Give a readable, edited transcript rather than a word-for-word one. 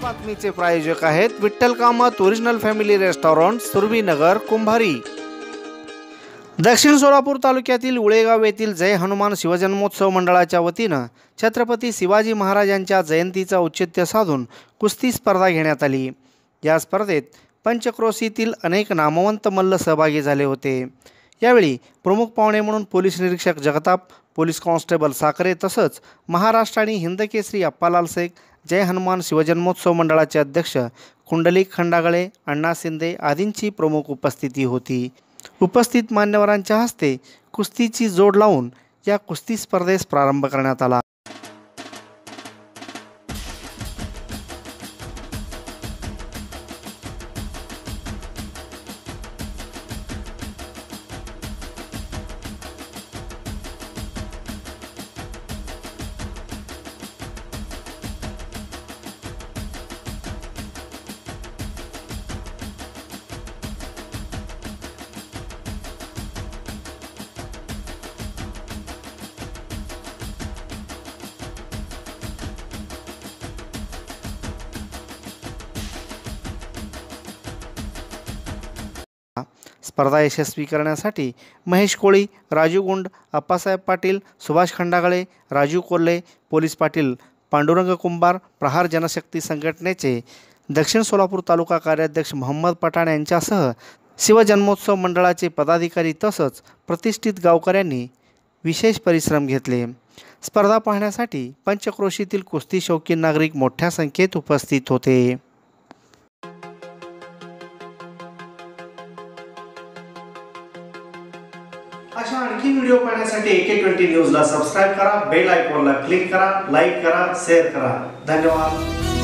बातमीचे प्रायोजक आहेत Vitthal Kamat original family restaurant, Surabhinagar, Kumbhari. दक्षिण सोलापूर तालुक्यातील उळेगाव येथील जय हनुमान शिवजन्मोत्सव मंडळाच्या वतीनं छत्रपती शिवाजी महाराजांच्या जयंतीचा औचित्य साधून कुस्ती स्पर्धा घेण्यात आली। या स्पर्धेत पंचक्रोशीतील अनेक नामवंत मल्ल सहभागी झाले होते। यावेळी प्रमुख पाहुणे म्हणून पोलीस निरीक्षक जगताप, पोलीस कॉन्स्टेबल साखरे तसंच महाराष्ट्र आणि हिंदकेसरी अप्पालाल शेख, जय हनुमान शिवजन्मोत्सव मंडळाचे अध्यक्ष कुंडलिक खंडागळे, अण्णा शिंदे आदींची प्रमुख उपस्थिती होती। उपस्थित मान्यवरांच्या हस्ते कुस्तीची जोड लावून या कुस्ती स्पर्धेस प्रारंभ करण्यात आला। स्पर्धा यशस्वी करण्यासाठी महेश कोळी, राजू गुंड, अप्पासाहेब पाटील, सुभाष खंडागळे, राजू कोल्हे, पोलीस पाटील पांडुरंग कुंभार, प्रहार जनशक्ती संघटनेचे दक्षिण सोलापूर तालुका कार्याध्यक्ष मोहम्मद पठाण यांच्यासह शिवजन्मोत्सव मंडळाचे पदाधिकारी तसंच प्रतिष्ठित गावकऱ्यांनी विशेष परिश्रम घेतले। स्पर्धा पाहण्यासाठी पंचक्रोशीतील कुस्ती शौकीन नागरिक मोठ्या संख्येत उपस्थित होते। अशा आणखी व्हिडिओ पाहण्यासाठी AK20 न्यूजला सबस्क्राइब करा, बेल आयकॉनला क्लिक करा, लाईक करा, शेअर करा। धन्यवाद।